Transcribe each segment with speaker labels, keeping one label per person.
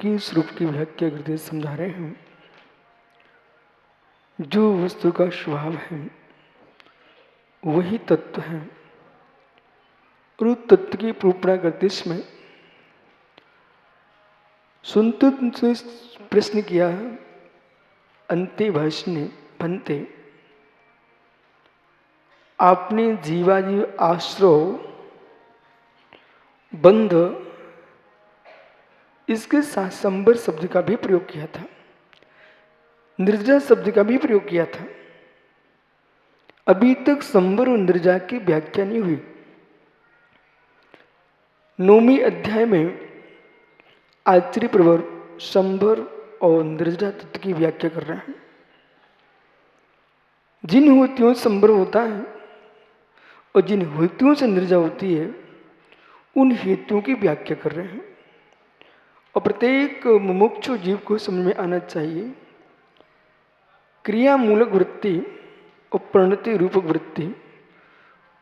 Speaker 1: के स्वरूप की व्याख्या करते समझा रहे हैं। जो वस्तु का स्वभाव है वही तत्व है और उस तत्व की निरूपणा करते समय सुनतुत से प्रश्न किया अंते भाष्य ने भंते आपने जीवाजीव आश्रव बंध इसके साथ संबर शब्द का भी प्रयोग किया था, निर्जा शब्द का भी प्रयोग किया था। अभी तक संबर और निर्जा की व्याख्या नहीं हुई। 9वें अध्याय में आचार्य प्रवर संबर और निर्जा तत्व की व्याख्या कर रहे हैं। जिन हेतुओं से संबर होता है और जिन हेतुओं से निर्जा होती है उन हेतुओं की व्याख्या कर रहे हैं। और प्रत्येक मुमुक्षु जीव को समझ में आना चाहिए क्रिया मूलक वृत्ति और परिणति रूपक वृत्ति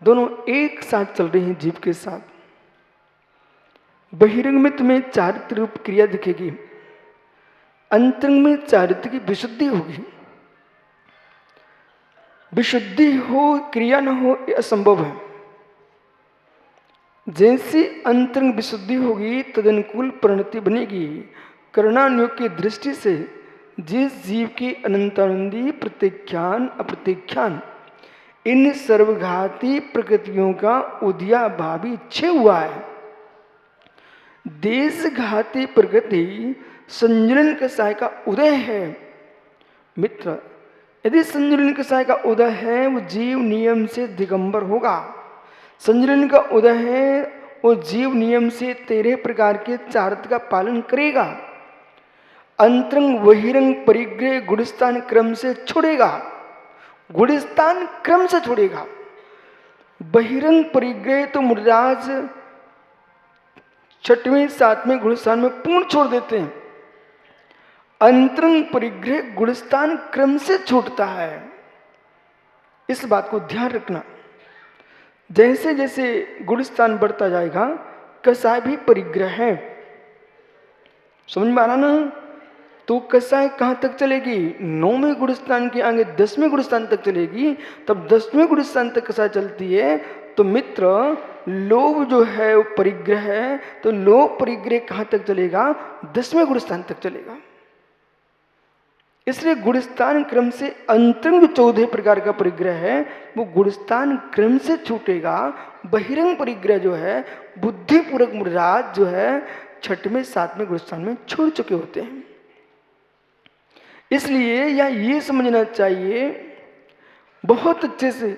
Speaker 1: दोनों एक साथ चल रही हैं जीव के साथ। बहिरंग में तुम्हें चारित्र रूप क्रिया दिखेगी, अंतरंग में चारित्र की विशुद्धि होगी। विशुद्धि हो क्रिया न हो यह असंभव है। जैसी अंतरंग विशुद्धि होगी तदनुकूल परिणति बनेगी। करणानुयोग की दृष्टि से जिस जीव की अनंतानंदी प्रत्याख्यान अप्रत्याख्यान इन सर्वघाती प्रकृतियों का उदयाभावी क्षय हुआ है। देशघाती प्रकृति संजलन कसाय का उदय है। मित्र, यदि संजलन कसाय का उदय है वो जीव नियम से दिगंबर होगा। संजलन का उदय है वो जीव नियम से 13 प्रकार के चारित्र का पालन करेगा। अंतरंग बहिरंग परिग्रह गुणस्थान क्रम से छोड़ेगा, गुणस्थान क्रम से छोड़ेगा। बहिरंग परिग्रह तो मुर्राज 6वें 7वें गुणस्थान में पूर्ण छोड़ देते हैं। अंतरंग परिग्रह गुणस्थान क्रम से छूटता है। इस बात को ध्यान रखना। जैसे जैसे गुणस्थान बढ़ता जाएगा कसाय भी परिग्रह है। समझ में आ रहा ना? तो कसाय कहां तक चलेगी? 9वें गुणस्थान के आगे 10वें गुणस्थान तक चलेगी। तब 10वें गुणस्थान तक कसाय चलती है तो मित्र लोभ जो है वो परिग्रह है। तो लोभ परिग्रह कहां तक चलेगा? 10वें गुणस्थान तक चलेगा। इसलिए गुणस्थान क्रम से अंतरंग 14 प्रकार का परिग्रह है वो गुणस्थान क्रम से छूटेगा। बहिरंग परिग्रह जो है बुद्धिपूर्वक मुर्राज जो है 6वें 7वें गुणस्थान में छोड़ चुके होते हैं। इसलिए या ये समझना चाहिए बहुत अच्छे से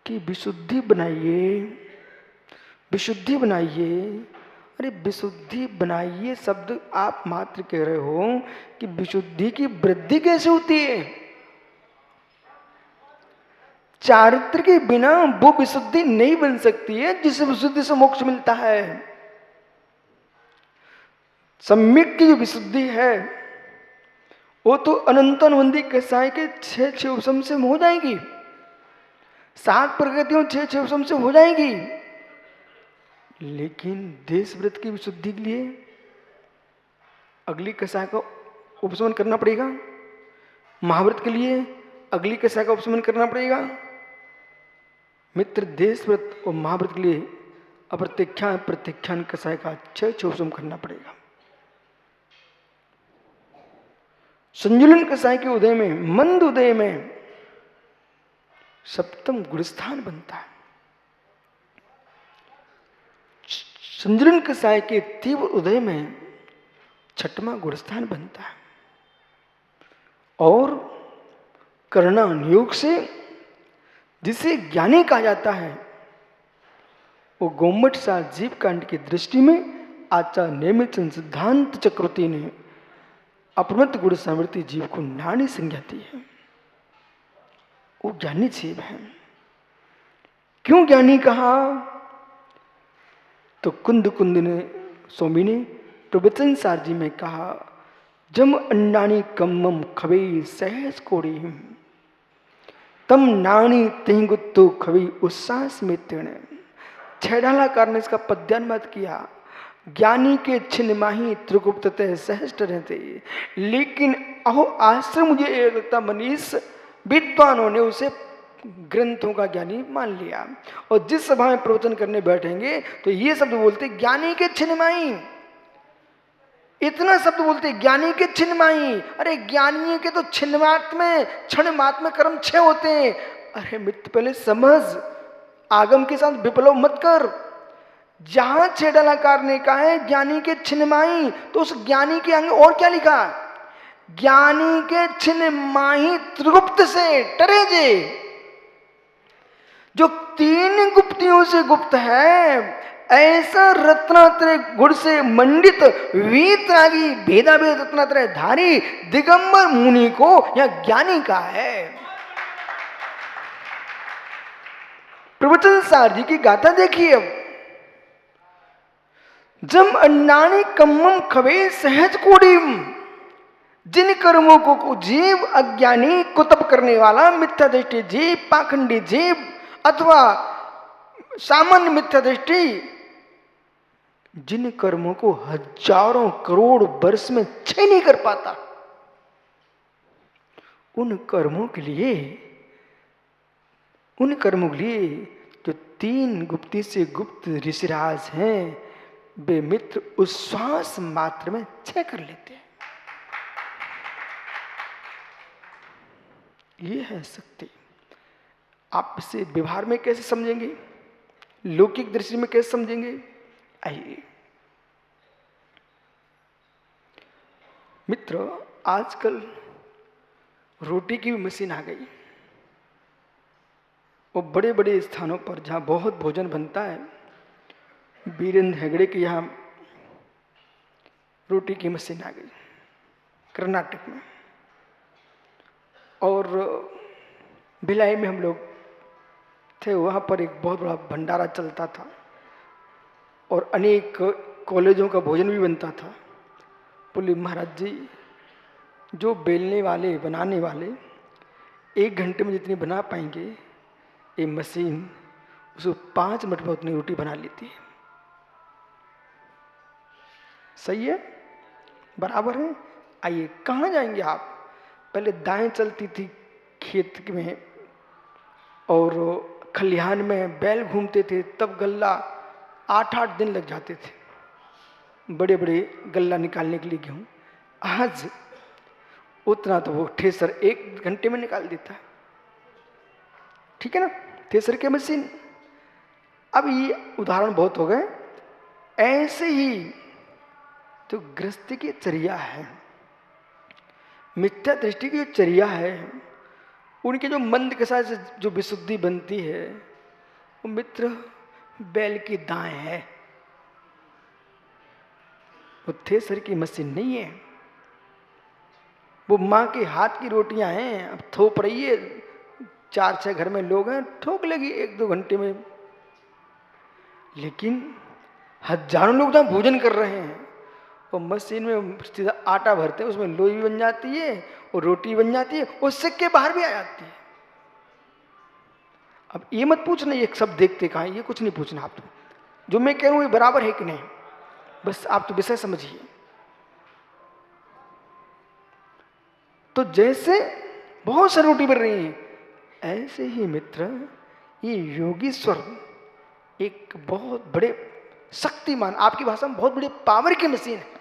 Speaker 1: कि विशुद्धि बनाइए, विशुद्धि बनाइए। अरे विशुद्धि बनाइए शब्द आप मात्र कह रहे हो कि विशुद्धि की वृद्धि कैसे होती है? चारित्र के बिना वो विशुद्धि नहीं बन सकती है जिस विशुद्धि से मोक्ष मिलता है। सम्यक की जो विशुद्धि है वो तो अनंतानुबंधी कसाय के 6 उपशम से हो जाएगी। 7 प्रकृतियों 6 उपशम से हो जाएगी। लेकिन देशव्रत की विशुद्धि के लिए अगली कसाय का उपशमन करना पड़ेगा। महाव्रत के लिए अगली कसाय का उपशमन करना पड़ेगा। मित्र, देशव्रत और महाव्रत के लिए अप्रत्याख्यान प्रत्याख्यान कसाय का 6 उपशमन करना पड़ेगा। संजुलन कसाय के उदय में, मंद उदय में 7वां गुणस्थान बनता है। संजुलन कसाय के तीव्र उदय में 6वां गुणस्थान बनता है। और करणानुयोग से जिसे ज्ञानी कहा जाता है वो गोमठ सा जीव कांड की दृष्टि में आचार्य नेमिचंद सिद्धांत चक्रवर्ती ने अपमत गुण समृद्धि जीव को नानी संज्ञा दी है। वो ज्ञानी जीव है। क्यों ज्ञानी कहा? तो कुंद कुंद ने स्वामी ने प्रवचन सार जी में कहा जम अन्नानी कम्मम खवे सहज कोड़ी तम नानी तिंगुत्तु खवी उत्साह में तीर्ण। 6 डालाकार ने इसका पद्यानुवाद किया। ज्ञानी के छिन्नमाही त्रिगुप्ततः सहस्त्र रहते। लेकिन अहो आश्रम, मुझे ये लगता मनीष, विद्वानों ने उसे ग्रंथों का ज्ञानी मान लिया, और जिस सभा में प्रवचन करने बैठेंगे तो ये शब्द बोलते ज्ञानी के छिन्नमाही, इतना शब्द बोलते ज्ञानी के छिन्नमाही। अरे ज्ञानी के तो छिन्न मात्र में कर्म 6 होते हैं। अरे मित्र पहले समझ, आगम के साथ विप्लव मत कर। जहां छेडलाकार ने कहा है ज्ञानी के छिन्नमाही, तो उस ज्ञानी के आगे और क्या लिखा? ज्ञानी के छिन्नमाही त्रिगुप्त से टरे जे, जो 3 गुप्तियों से गुप्त है, ऐसा रत्नात्रय गुण से मंडित वीतरागी भेदाभेद रत्नात्रय धारी दिगंबर मुनि को यह ज्ञानी का है। प्रवचन सार जी की गाथा देखिए। अब जम अन्नानी कम्मम खवे सहज कोडिम, जिन कर्मों को जीव अज्ञानी कुतब करने वाला मिथ्या दृष्टि जीव, पाखंडी जीव अथवा सामान्य मिथ्या दृष्टि, जिन कर्मों को हजारों करोड़ वर्ष में क्षय नहीं कर पाता, उन कर्मों के लिए जो 3 गुप्ती से गुप्त ऋषिराज हैं, वे मित्र उस श्वास मात्र में क्षय कर लेते हैं। ये है शक्ति। आप इसे व्यवहार में कैसे समझेंगे, लौकिक दृष्टि में कैसे समझेंगे? आइए मित्र, आजकल रोटी की भी मशीन आ गई, और बड़े बड़े स्थानों पर जहाँ बहुत भोजन बनता है, वीरेंद्र हेगड़े के यहाँ रोटी की मशीन आ गई कर्नाटक में। और भिलाई में हम लोग थे, वहाँ पर एक बहुत बड़ा भंडारा चलता था, और अनेक कॉलेजों का भोजन भी बनता था। बोले महाराज जी, जो बेलने वाले बनाने वाले 1 घंटे में जितनी बना पाएंगे, ये मशीन उसको 5 मिनट में उतनी रोटी बना लेती है। सही है, बराबर है। आइए, कहाँ जाएंगे आप? पहले दाएं चलती थी खेत में, और खलिहान में बैल घूमते थे, तब गल्ला 8-8 दिन लग जाते थे, बड़े बड़े गल्ला निकालने के लिए गेहूं। आज उतना तो वो ठेसर 1 घंटे में निकाल देता है। ठीक है ना, ठेसर की मशीन। अब ये उदाहरण बहुत हो गए। ऐसे ही तो गृहस्थी की चर्या है, मिथ्या दृष्टि की जो चर्या है, उनके जो मंद के साथ जो विशुद्धि बनती है, वो मित्र बैल की दाएं है, वो थ्रेसर की मशीन नहीं है। वो माँ के हाथ की रोटियां हैं। अब थोप रही है, 4-6 घर में लोग हैं, ठोक लेगी 1-2 घंटे में। लेकिन हजारों लोग जहाँ भोजन कर रहे हैं, वो मशीन में सीधा आटा भरते हैं, उसमें लोई भी बन जाती है और रोटी बन जाती है, और सिक्के बाहर भी आ जाती है। अब ये मत पूछना ये सब देखते कहाँ, ये कुछ नहीं पूछना। आप तो जो मैं कह रहा हूँ ये बराबर है कि नहीं, बस आप तो विषय समझिए। तो जैसे बहुत सारी रोटी बन रही है, ऐसे ही मित्र ये योगीश्वर एक बहुत बड़े शक्तिमान, आपकी भाषा में बहुत बड़ी पावर की मशीन है।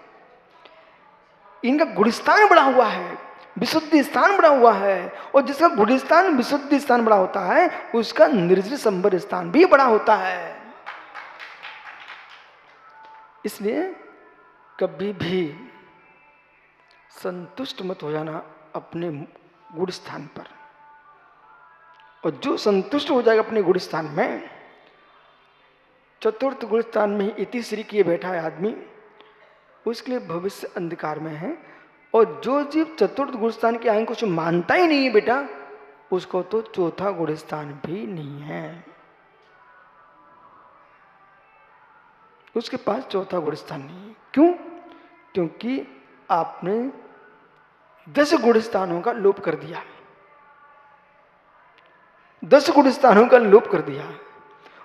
Speaker 1: इनका गुणस्थान बड़ा हुआ है, विशुद्धि स्थान बड़ा हुआ है, और जिसका गुणस्थान विशुद्धि स्थान बड़ा होता है, उसका निर्जल संबर स्थान भी बड़ा होता है। इसलिए कभी भी संतुष्ट मत हो जाना अपने गुण स्थान पर। और जो संतुष्ट हो जाएगा अपने गुण स्थान में, चतुर्थ गुण स्थान में इति श्री किए बैठा है आदमी, उसके लिए भविष्य अंधकार में है। और जो जीव चतुर्थ गुण स्थान के आगे कुछ मानता ही नहीं है बेटा, उसको तो चौथा गुण स्थान भी नहीं है, उसके पास चौथा गुण स्थान नहीं है। क्यों? क्योंकि आपने 10 गुण स्थानों का लोप कर दिया, 10 गुण स्थानों का लोप कर दिया।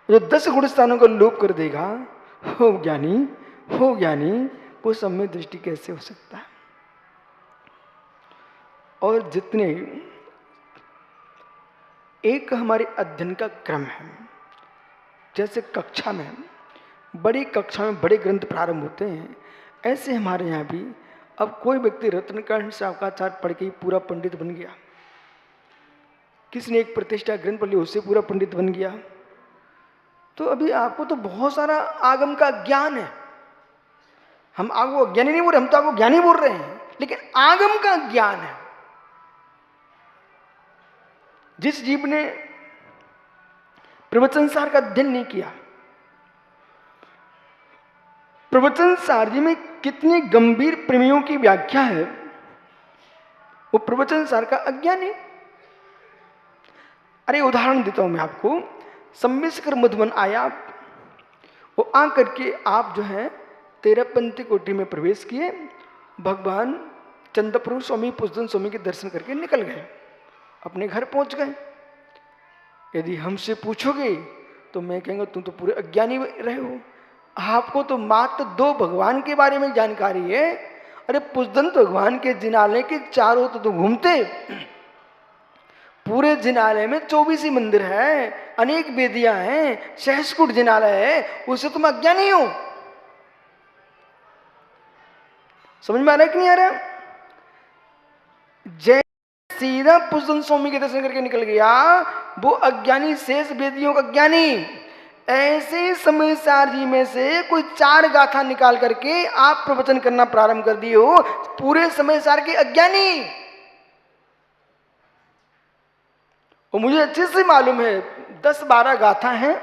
Speaker 1: जो 10 गुण स्थानों का लोप कर देगा, वो ज्ञानी हो ज्ञानी वो सब में दृष्टि कैसे हो सकता है। और जितने एक हमारे अध्ययन का क्रम है, जैसे कक्षा में बड़ी कक्षा में बड़े ग्रंथ प्रारंभ होते हैं, ऐसे हमारे यहाँ भी अब कोई व्यक्ति रत्नकर्ण शाकाचार पढ़ के ही पूरा पंडित बन गया, किसी ने एक प्रतिष्ठा ग्रंथ पढ़ लिया उससे पूरा पंडित बन गया। तो अभी आपको तो बहुत सारा आगम का ज्ञान है। हम आपको ज्ञानी नहीं बोल रहे, हम तो आपको ज्ञानी बोल रहे हैं, लेकिन आगम का ज्ञान है। जिस जीव ने प्रवचन सार का अध्ययन नहीं किया, प्रवचन सार जी में कितनी गंभीर प्रमेयों की व्याख्या है, वो प्रवचन सार का अज्ञानी। अरे उदाहरण देता हूं मैं आपको, सम्मिश्र मधुबन आया, वो आकर के आप जो है तेरहपंथी कोटि में प्रवेश किए, भगवान चंद्रप्रभु स्वामी पुष्पन स्वामी के दर्शन करके निकल गए, अपने घर पहुंच गए। यदि हमसे पूछोगे तो मैं कहूँगा तुम तो पूरे अज्ञानी रहे हो, आपको तो मात्र 2 भगवान के बारे में जानकारी है। अरे पुष्पन भगवान के जिनालय के चारों तो घूमते, पूरे जिनालय में 24 ही मंदिर है, अनेक वेदियां हैं, सहस्कुट जिनालय है, उससे तुम अज्ञानी हो। समझ में आ रहा है कि नहीं आ रहा? जय सीधा पुष्पन स्वामी के दर्शन करके निकल गया, वो अज्ञानी शेष वेदियों का ज्ञानी। ऐसे समय सार जी में से कोई 4 गाथा निकाल करके आप प्रवचन करना प्रारंभ कर दिए हो, पूरे समय सार के अज्ञानी। और मुझे अच्छे से मालूम है 10-12 गाथा हैं,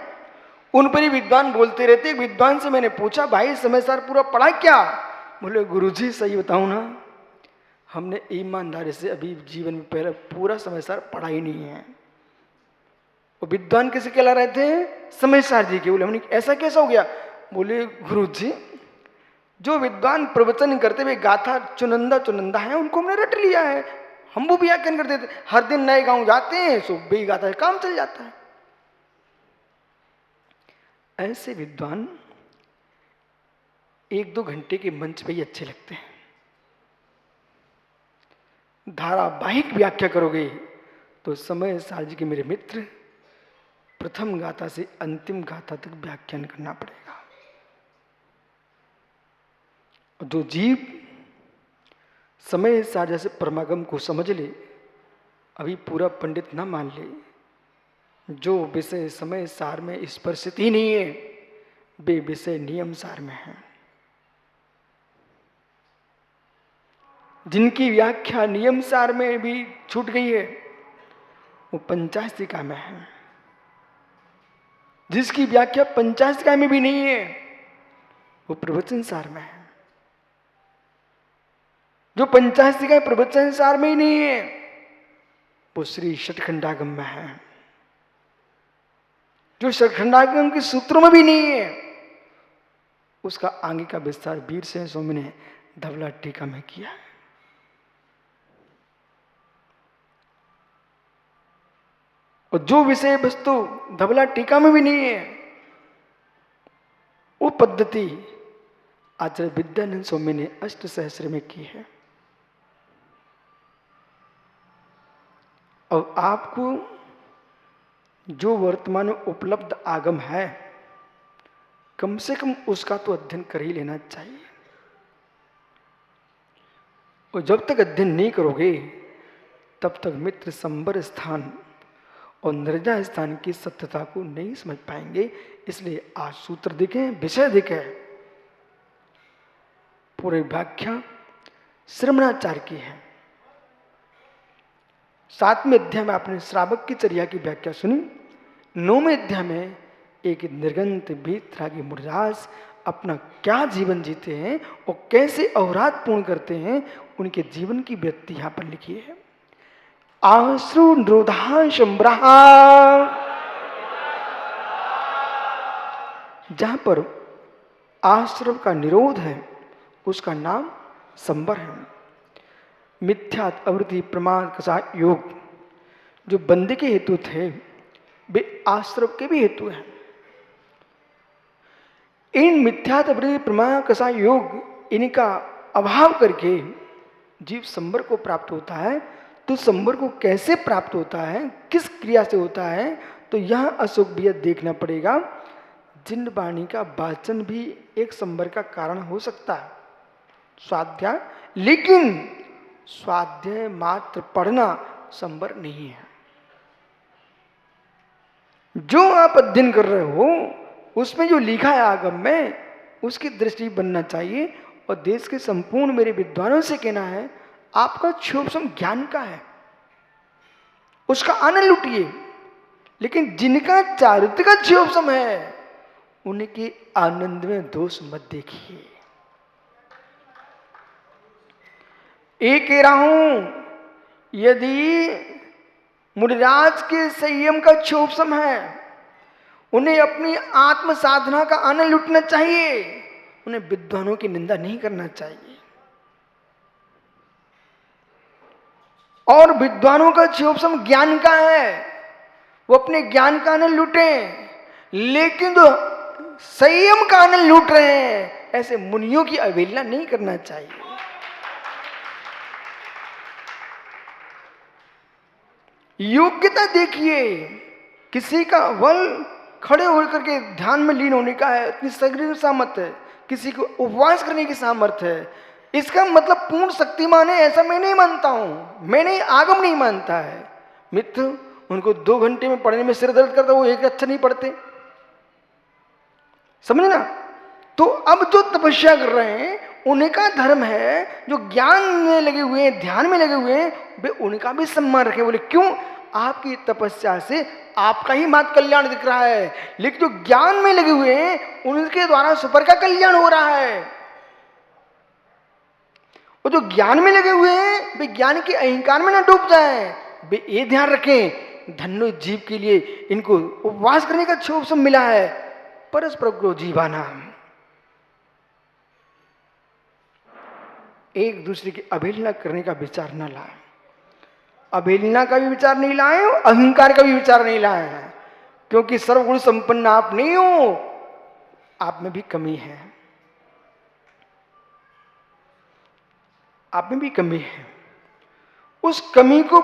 Speaker 1: उन पर ही विद्वान बोलते रहते। विद्वान से मैंने पूछा भाई समय सार पूरा पढ़ा क्या? बोले गुरुजी सही बताऊं ना, हमने ईमानदारी से अभी जीवन में पहले पूरा समय सार पढ़ा ही नहीं है। वो विद्वान किसे कहला रहे थे? समय सार जी के। बोले हमने ऐसा कैसा हो गया? बोले गुरुजी जो विद्वान प्रवचन करते हुए गाथा चुनंदा है उनको हमने रट लिया है, हम वो व्याख्यान करते थे, हर दिन नए गांव जाते हैं, सो भी गाथा है, काम चल जाता है। ऐसे विद्वान 1-2 घंटे के मंच पे ही अच्छे लगते हैं। धारावाहिक व्याख्या करोगे तो समय सार जी के मेरे मित्र प्रथम गाथा से अंतिम गाथा तक व्याख्यान करना पड़ेगा। जो जीव समय सार जैसे परमागम को समझ ले, अभी पूरा पंडित ना मान ले, जो विषय समय सार में स्पर्शित ही नहीं है वे विषय नियम सार में है। जिनकी व्याख्या नियम सार में भी छूट गई है वो पंचाशिका में है, जिसकी व्याख्या पंचाशिका में भी नहीं है वो प्रवचन सार में है। जो पंचाशिका प्रवचन सार में ही नहीं है वो श्री षटखंडागम में है। जो षटखंडागम के सूत्रों में भी नहीं है उसका आगे का विस्तार वीर सेन स्वामी ने धवला टीका में किया है। और जो विषय वस्तु धवला टीका में भी नहीं है वो पद्धति आचार्य विद्यानंद स्वामी ने अष्ट सहस्र में की है। और आपको जो वर्तमान में उपलब्ध आगम है कम से कम उसका तो अध्ययन कर ही लेना चाहिए। और जब तक अध्ययन नहीं करोगे तब तक मित्र संबर स्थान और निर्जा स्थान की सत्यता को नहीं समझ पाएंगे। इसलिए आज सूत्र दिखे, विषय दिखे, पूरी व्याख्या श्रमणाचार्य की है। 7वें अध्याय में आपने श्रावक की चर्या की व्याख्या सुनी। 9वें अध्याय में एक निर्गंत वीतरागी मुरजास अपना क्या जीवन जीते हैं और कैसे अवराध पूर्ण करते हैं, उनके जीवन की वृत्ति यहां पर लिखी है। आश्रु निरोधा संब्रहा, जहां पर आश्रव का निरोध है उसका नाम संबर है। मिथ्यात अवृत्ति प्रमाद कसा योग जो बंदे के हेतु थे वे आश्रव के भी हेतु हैं। इन मिथ्यात्व प्रमाण कसा योग इनका अभाव करके जीव संबर को प्राप्त होता है। तो संबर को कैसे प्राप्त होता है, किस क्रिया से होता है, तो यह अशोक भी देखना पड़ेगा। जिन वाणी का वाचन भी एक संबर का कारण हो सकता है, स्वाध्याय, लेकिन स्वाध्याय मात्र पढ़ना संबर नहीं है। जो आप अध्ययन कर रहे हो उसमें जो लिखा है आगम में, उसकी दृष्टि बनना चाहिए। और देश के संपूर्ण मेरे विद्वानों से कहना है, आपका क्षोभसम ज्ञान का है, उसका आनंद लूटिए। लेकिन जिनका चारित्र का क्षोभसम है, उनके आनंद में दोष मत देखिए। एक कह रहा हूं, यदि मुनिराज के संयम का क्षोभसम है, उन्हें अपनी आत्म साधना का आनंद लूटना चाहिए, उन्हें विद्वानों की निंदा नहीं करना चाहिए। और विद्वानों का क्षोभसम ज्ञान का है, वो अपने ज्ञान का आनंद लूटे, लेकिन जो संयम का आनंद लूट रहे हैं, ऐसे मुनियों की अवहेलना नहीं करना चाहिए। योग्यता देखिए, किसी का बल खड़े होकर के ध्यान में लीन होने का है, इतनी शरीर सामर्थ्य है, किसी को उपवास करने की सामर्थ्य है, इसका मतलब पूर्ण शक्तिमान है ऐसा मैं नहीं मानता हूं, मैंने आगम नहीं मानता है। मित्र, उनको 2 घंटे में पढ़ने में सिर दर्द करता, वो एक अच्छा नहीं पढ़ते, समझे ना। तो अब जो तपस्या कर रहे हैं उनका धर्म है, जो ज्ञान में लगे हुए हैं, ध्यान में लगे हुए हैं, वे उनका भी सम्मान रखें। बोले क्यों? आपकी तपस्या से आपका ही मात्र कल्याण दिख रहा है, लेकिन जो ज्ञान में लगे हुए हैं उनके द्वारा सुपर का कल्याण हो रहा है। और जो ज्ञान में लगे हुए हैं वे ज्ञान के अहंकार में न डूब जाएं, वे ये ध्यान रखें, धन्य जीव के लिए इनको उपवास करने का क्षोभसम मिला है, परस्पर जीवाना। एक दूसरे की अवहेलना करने का विचार न लाए, अवहेलना का भी विचार नहीं लाए, अहंकार का भी विचार नहीं लाए हैं, क्योंकि सर्वगुण संपन्न आप नहीं हो, आप में भी कमी है, आप में भी कमी है। उस कमी को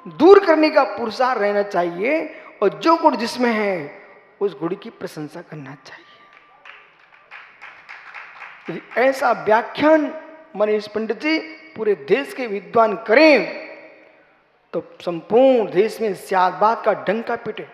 Speaker 1: दूर करने का पुरुषार्थ रहना चाहिए, और जो गुण जिसमें है उस गुण की प्रशंसा करना चाहिए। यदि ऐसा व्याख्यान मनीष पंडित जी पूरे देश के विद्वान करें तो संपूर्ण देश में स्यादबाद का डंका पिटे।